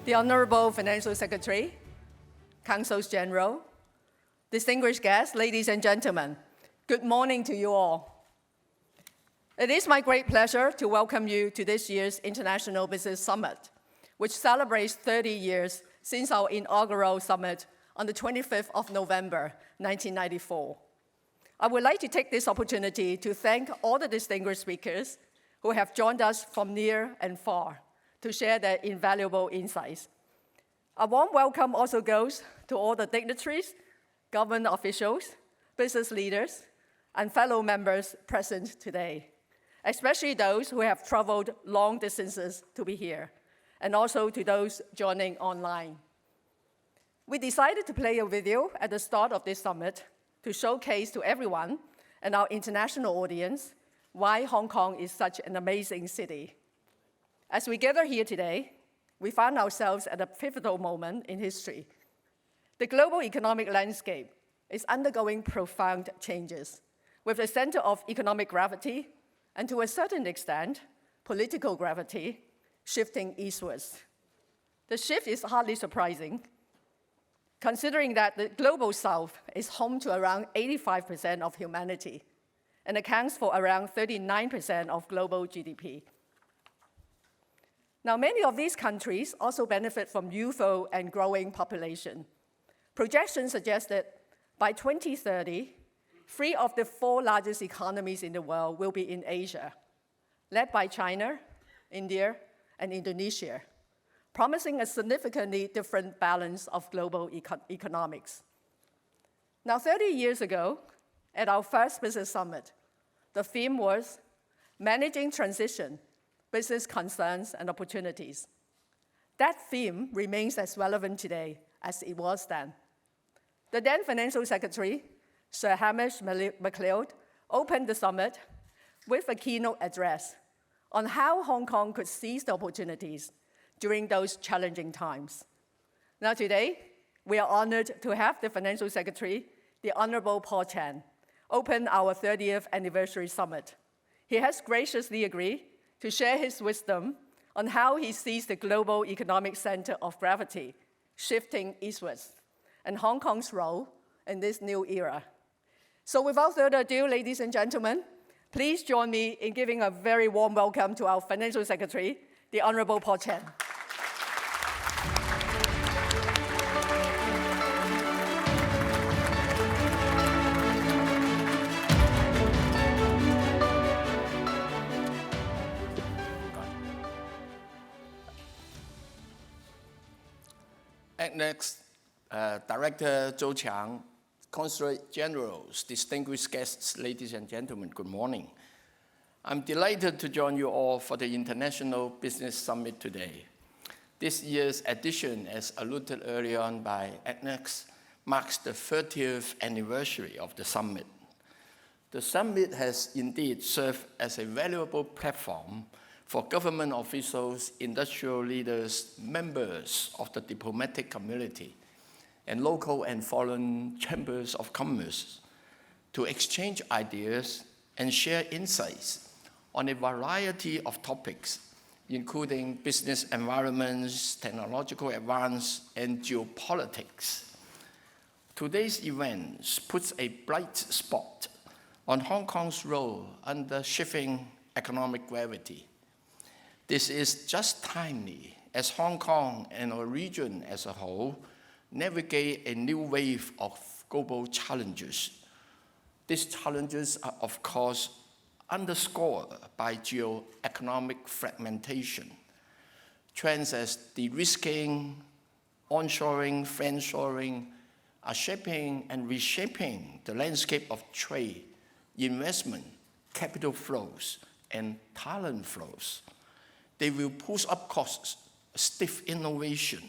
the Honorable Financial Secretary, Councils General, distinguished guests, ladies and gentlemen, good morning to you all. It is my great pleasure to welcome you to this year's International Business Summit, which celebrates 30 years since our inaugural summit on the 25th of November, 1994. I would like to take this opportunity to thank all the distinguished speakers who have joined us from near and far to share their invaluable insights. A warm welcome also goes to all the dignitaries, government officials, business leaders, and fellow members present today, especially those who have traveled long distances to be here, and also to those joining online. We decided to play a video at the start of this summit to showcase to everyone and our international audience why Hong Kong is such an amazing city. As we gather here today, we find ourselves at a pivotal moment in history. The global economic landscape is undergoing profound changes, with the center of economic gravity, and to a certain extent, political gravity, shifting eastwards. The shift is hardly surprising, considering that the global south is home to around 85% of humanity and accounts for around 39% of global GDP. Now, many of these countries also benefit from youthful and growing population. Projections suggest that by 2030, 3 of the 4 largest economies in the world will be in Asia, led by China, India, and Indonesia, promising a significantly different balance of global economics. Now, 30 years ago, at our first business summit, the theme was managing transition, business concerns and opportunities. That theme remains as relevant today as it was then. The then Financial Secretary, Sir Hamish MacLeod, opened the summit with a keynote address on how Hong Kong could seize the opportunities during those challenging times. Now today, we are honored to have the Financial Secretary, the Honorable Paul Chan, open our 30th anniversary summit. He has graciously agreed to share his wisdom on how he sees the global economic center of gravity shifting eastwards and Hong Kong's role in this new era. So without further ado, ladies and gentlemen, please join me in giving a very warm welcome to our Financial Secretary, the Honorable Paul Chan. Next, Director Zhou Qiang, Consulate Generals, distinguished guests, ladies and gentlemen, good morning. I'm delighted to join you all for the International Business Summit today. This year's edition, as alluded earlier on by Agnes, marks the 30th anniversary of the summit. The summit has indeed served as a valuable platform for government officials, industrial leaders, members of the diplomatic community, and local and foreign chambers of commerce to exchange ideas and share insights on a variety of topics, including business environments, technological advance, and geopolitics. Today's event puts a bright spot on Hong Kong's role under shifting economic gravity. This is just timely as Hong Kong and our region as a whole navigate a new wave of global challenges. These challenges are, of course, underscored by geo-economic fragmentation. Trends as de-risking, onshoring, friendshoring are shaping and reshaping the landscape of trade, investment, capital flows, and talent flows. They will push up costs, stiff innovation,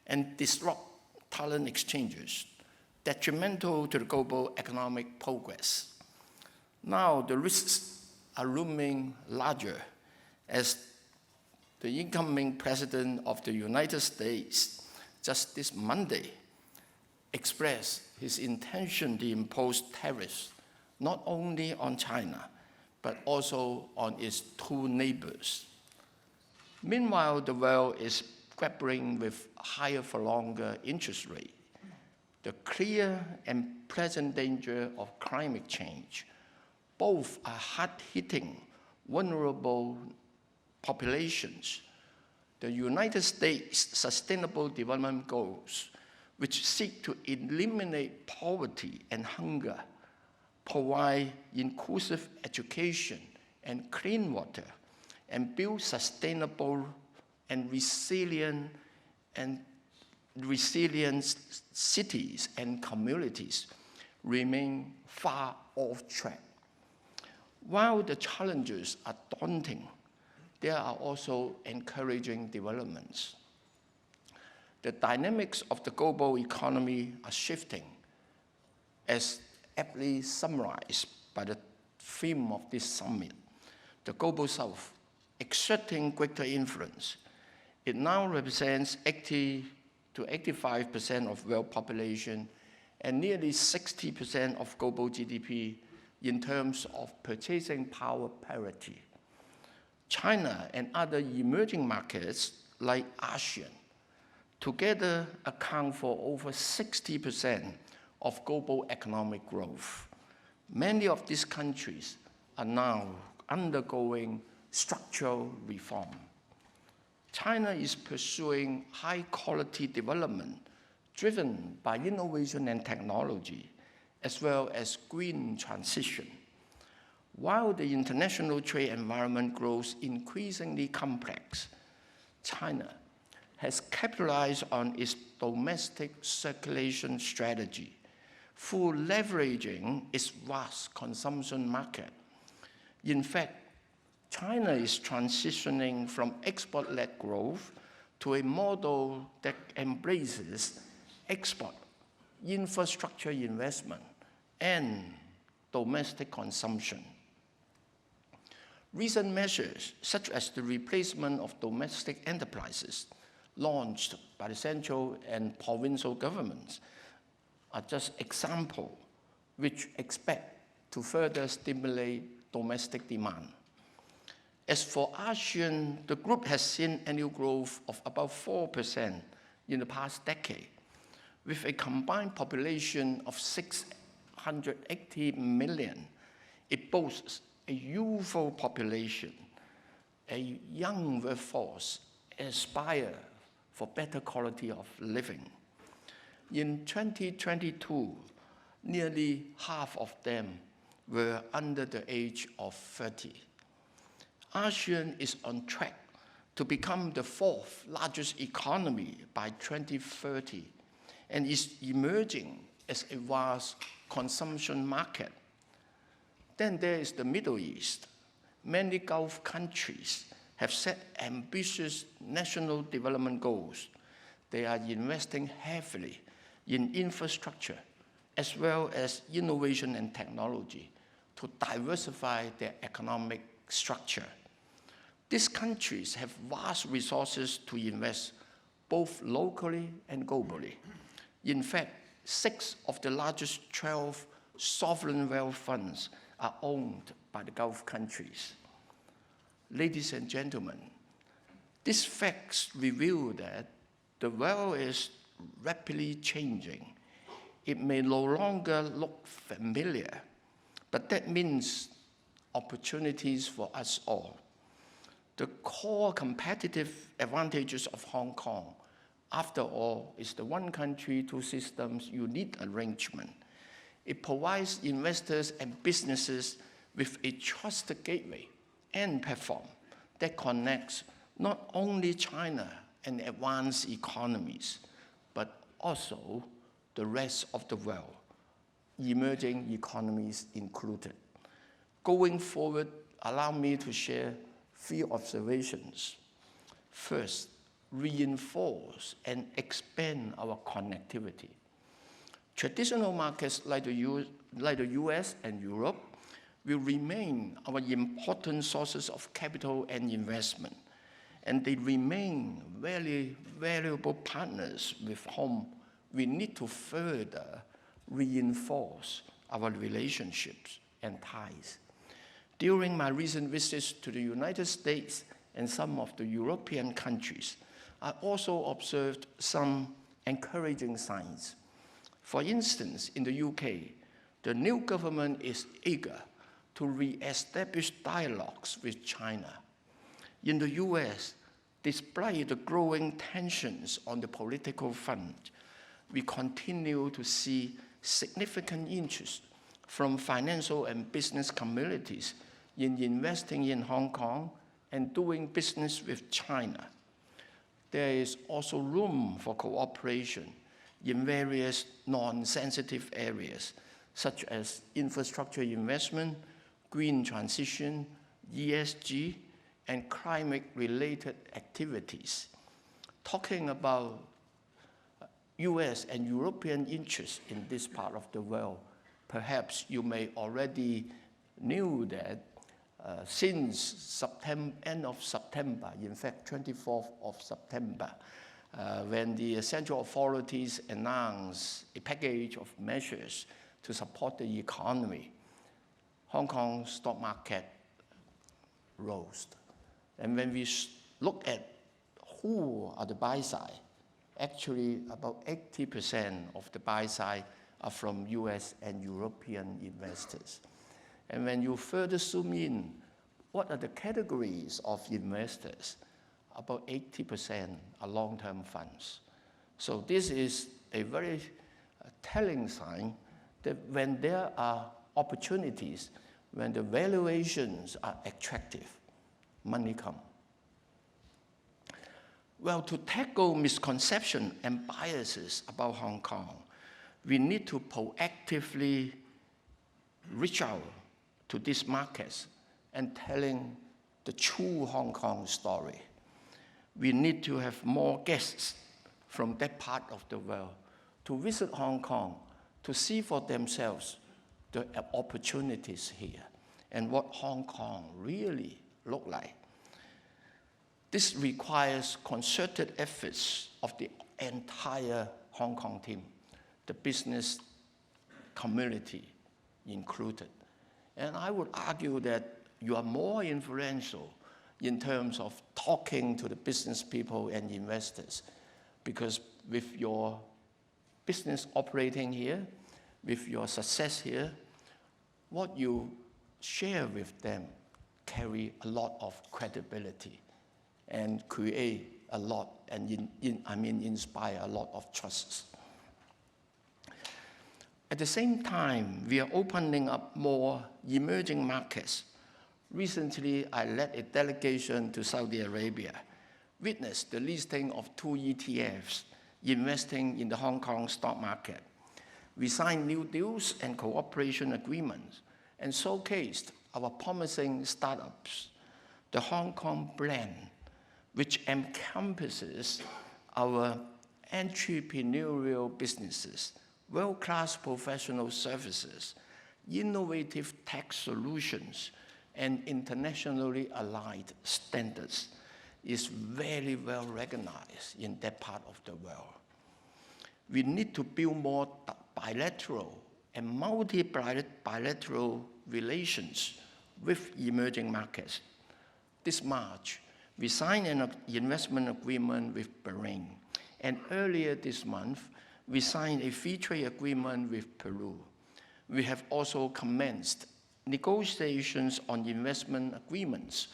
and disrupt talent exchanges, detrimental to the global economic progress. Now, the risks are looming larger as the incoming President of the United States just this Monday expressed his intention to impose tariffs not only on China, but also on its 2 neighbors. Meanwhile, the world is grappling with higher for longer interest rate, the clear and present danger of climate change, both are hard-hitting vulnerable populations. The United States Sustainable Development Goals, which seek to eliminate poverty and hunger, provide inclusive education and clean water, and build sustainable and resilient cities and communities, remain far off track. While the challenges are daunting, there are also encouraging developments. The dynamics of the global economy are shifting, as aptly summarized by the theme of this summit, the Global South, exerting greater influence. It now represents 80 to 85% of world population and nearly 60% of global GDP in terms of purchasing power parity. China and other emerging markets like ASEAN together account for over 60% of global economic growth. Many of these countries are now undergoing structural reform. China is pursuing high-quality development driven by innovation and technology, as well as green transition. While the international trade environment grows increasingly complex, China has capitalized on its domestic circulation strategy through leveraging its vast consumption market. In fact, China is transitioning from export-led growth to a model that embraces export, infrastructure investment, and domestic consumption. Recent measures, such as the replacement of domestic enterprises launched by the central and provincial governments, are just examples which expect to further stimulate domestic demand. As for ASEAN, the group has seen annual growth of about 4% in the past decade, with a combined population of 680 million. It boasts a youthful population, a young workforce, aspire for better quality of living. In 2022, nearly half of them were under the age of 30. ASEAN is on track to become the fourth largest economy by 2030 and is emerging as a vast consumption market. Then there is the Middle East. Many Gulf countries have set ambitious national development goals. They are investing heavily in infrastructure as well as innovation and technology to diversify their economic structure. These countries have vast resources to invest both locally and globally. In fact, 6 of the largest 12 sovereign wealth funds are owned by the Gulf countries. Ladies and gentlemen, these facts reveal that the world is rapidly changing. It may no longer look familiar, but that means opportunities for us all. The core competitive advantages of Hong Kong, after all, is the one country, two systems unique arrangement. It provides investors and businesses with a trusted gateway and platform that connects not only China and advanced economies, but also the rest of the world, emerging economies included. Going forward, allow me to share 3 observations. First, reinforce and expand our connectivity. Traditional markets like the US and Europe will remain our important sources of capital and investment, and they remain very valuable partners with whom we need to further reinforce our relationships and ties. During my recent visits to the United States and some of the European countries, I also observed some encouraging signs. For instance, in the UK, the new government is eager to re-establish dialogues with China. In the US, despite the growing tensions on the political front, we continue to see significant interest from financial and business communities in investing in Hong Kong and doing business with China. There is also room for cooperation in various non-sensitive areas, such as infrastructure investment, green transition, ESG, and climate-related activities. Talking about US and European interests in this part of the world, perhaps you may already knew that since end of September, in fact 24th of September, when the central authorities announced a package of measures to support the economy, Hong Kong stock market rose. And when we look at who are the buy side, actually about 80% of the buy side are from US and European investors. And when you further zoom in, what are the categories of investors? About 80% are long-term funds. So this is a very telling sign that when there are opportunities, when the valuations are attractive, money comes. Well, to tackle misconceptions and biases about Hong Kong, we need to proactively reach out to these markets and telling the true Hong Kong story. We need to have more guests from that part of the world to visit Hong Kong, to see for themselves the opportunities here and what Hong Kong really look like. This requires concerted efforts of the entire Hong Kong team, the business community included. And I would argue that you are more influential in terms of talking to the business people and investors, because with your business operating here, with your success here, what you share with them carry a lot of credibility and create a lot, and inspire a lot of trust. At the same time, we are opening up more emerging markets. Recently, I led a delegation to Saudi Arabia, witnessed the listing of 2 ETFs investing in the Hong Kong stock market. We signed new deals and cooperation agreements and showcased our promising startups, the Hong Kong blend, which encompasses our entrepreneurial businesses, world-class professional services, innovative tech solutions, and internationally aligned standards, is very well recognized in that part of the world. We need to build more bilateral and multi-bilateral relations with emerging markets. This March, we signed an investment agreement with Bahrain, and earlier this month, we signed a free trade agreement with Peru. We have also commenced negotiations on investment agreements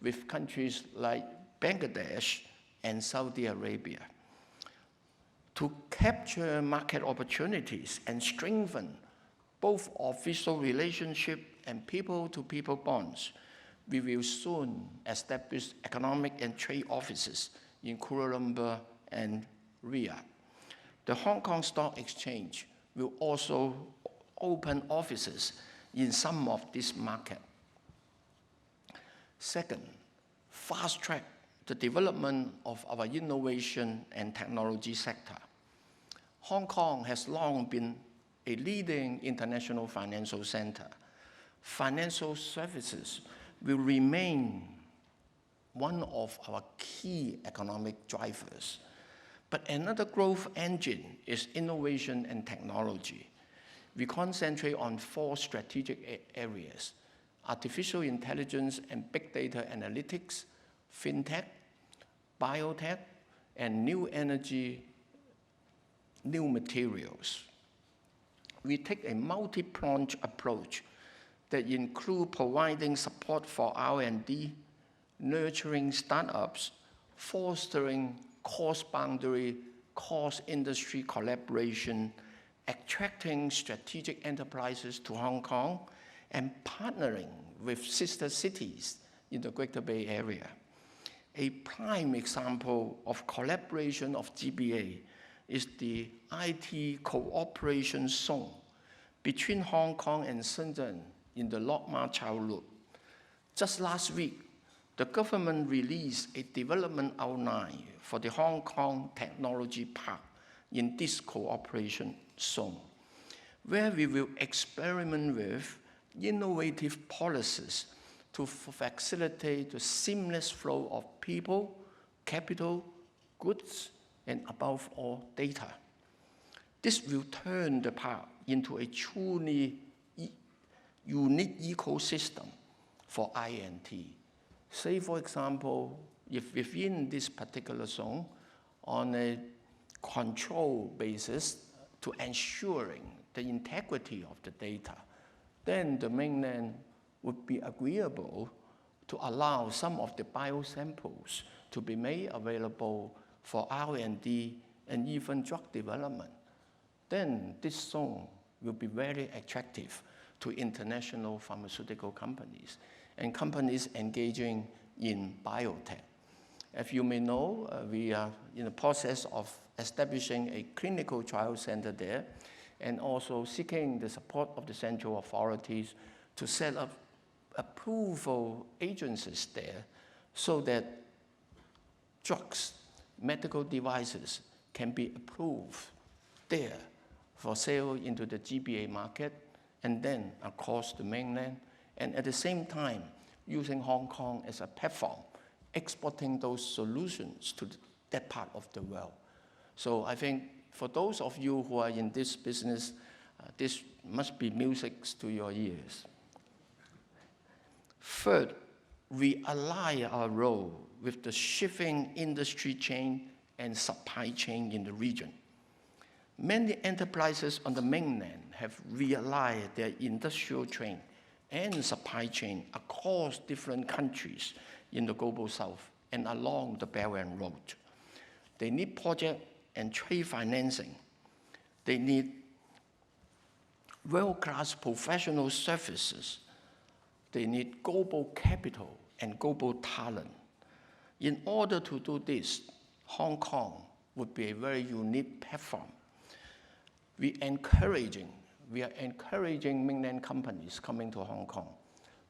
with countries like Bangladesh and Saudi Arabia. To capture market opportunities and strengthen both official relationship and people-to-people bonds, we will soon establish economic and trade offices in Kuala Lumpur and Riyadh. The Hong Kong Stock Exchange will also open offices in some of these markets. Second, fast-track the development of our innovation and technology sector. Hong Kong has long been a leading international financial center. Financial services will remain one of our key economic drivers. But another growth engine is innovation and technology. We concentrate on 4 strategic areas: artificial intelligence and big data analytics, fintech, biotech, and new energy, new materials. We take a multi-pronged approach that includes providing support for R&D, nurturing startups, fostering cross-boundary, cross-industry collaboration, attracting strategic enterprises to Hong Kong, and partnering with sister cities in the Greater Bay Area. A prime example of collaboration of GBA is the IT cooperation zone between Hong Kong and Shenzhen in the Lok Ma Chau Loop. Just last week, the government released a development outline for the Hong Kong Technology Park in this cooperation zone, where we will experiment with innovative policies to facilitate the seamless flow of people, capital, goods, and above all, data. This will turn the park into a truly unique ecosystem for INT. Say, for example, if within this particular zone, on a control basis to ensuring the integrity of the data, then the mainland would be agreeable to allow some of the biosamples to be made available for R&D and even drug development. Then this zone will be very attractive to international pharmaceutical companies and companies engaging in biotech. As you may know, we are in the process of establishing a clinical trial center there and also seeking the support of the central authorities to set up approval agencies there so that drugs, medical devices can be approved there for sale into the GBA market and then across the mainland, and at the same time using Hong Kong as a platform, exporting those solutions to that part of the world. So I think for those of you who are in this business, this must be music to your ears. Third, we align our role with the shifting industry chain and supply chain in the region. Many enterprises on the mainland have realigned their industrial chain and supply chain across different countries in the Global South and along the Belt and Road. They need project and trade financing. They need world-class professional services. They need global capital and global talent. In order to do this, Hong Kong would be a very unique platform. We are encouraging mainland companies coming to Hong Kong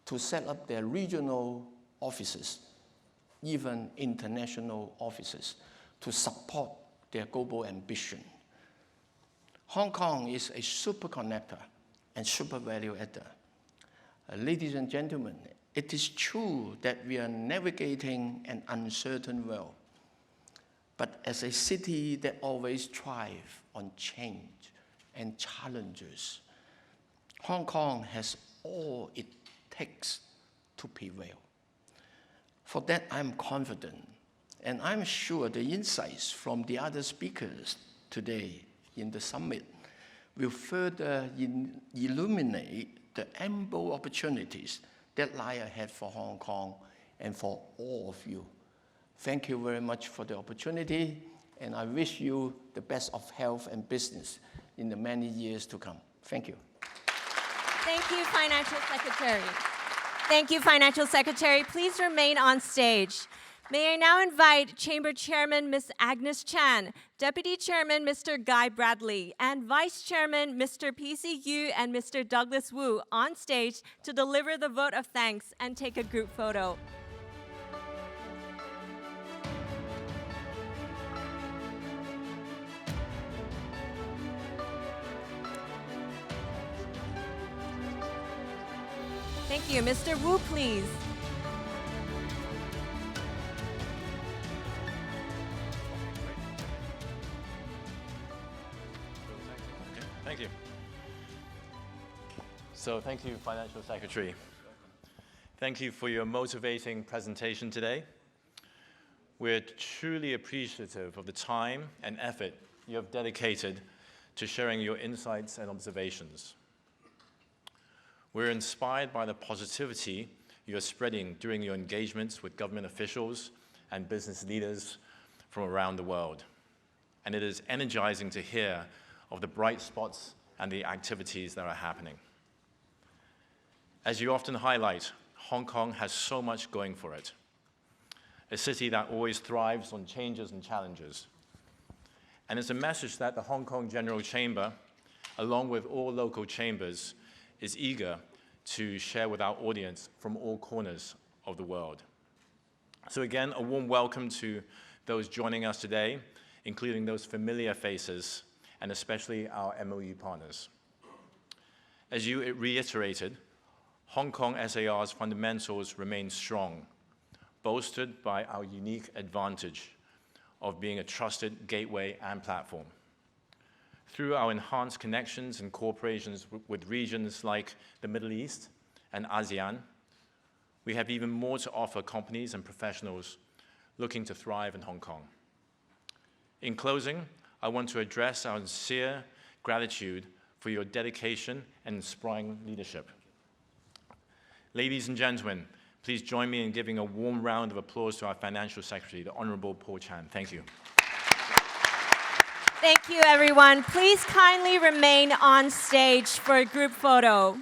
to set up their regional offices, even international offices, to support their global ambition. Hong Kong is a super connector and super value adder. Ladies and gentlemen, it is true that we are navigating an uncertain world, but as a city that always thrives on change and challenges, Hong Kong has all it takes to prevail. For that, I'm confident, and I'm sure the insights from the other speakers today in the summit will further illuminate the ample opportunities that lie ahead for Hong Kong and for all of you. Thank you very much for the opportunity, and I wish you the best of health and business in the many years to come. Thank you. Thank you, Financial Secretary. Thank you, Financial Secretary. Please remain on stage. May I now invite Chamber Chairman Ms. Agnes Chan, Deputy Chairman Mr. Guy Bradley, and Vice Chairman Mr. P.C. Yu and Mr. Douglas Wu on stage to deliver the vote of thanks and take a group photo. Thank you. Mr. Wu, please. Thank you. So thank you, Financial Secretary. Thank you for your motivating presentation today. we're truly appreciative of the time and effort you have dedicated to sharing your insights and observations. We're inspired by the positivity you are spreading during your engagements with government officials and business leaders from around the world. And it is energizing to hear of the bright spots and the activities that are happening. As you often highlight, Hong Kong has so much going for it. A city that always thrives on changes and challenges. And it's a message that the Hong Kong General Chamber, along with all local chambers, is eager to share with our audience from all corners of the world. So again, a warm welcome to those joining us today, including those familiar faces, and especially our MOU partners. As you reiterated, Hong Kong SAR's fundamentals remain strong, bolstered by our unique advantage of being a trusted gateway and platform. Through our enhanced connections and cooperations with regions like the Middle East and ASEAN, we have even more to offer companies and professionals looking to thrive in Hong Kong. In closing, I want to address our sincere gratitude for your dedication and inspiring leadership. Ladies and gentlemen, please join me in giving a warm round of applause to our Financial Secretary, the Honorable Paul Chan. Thank you. Thank you, everyone. Please kindly remain on stage for a group photo.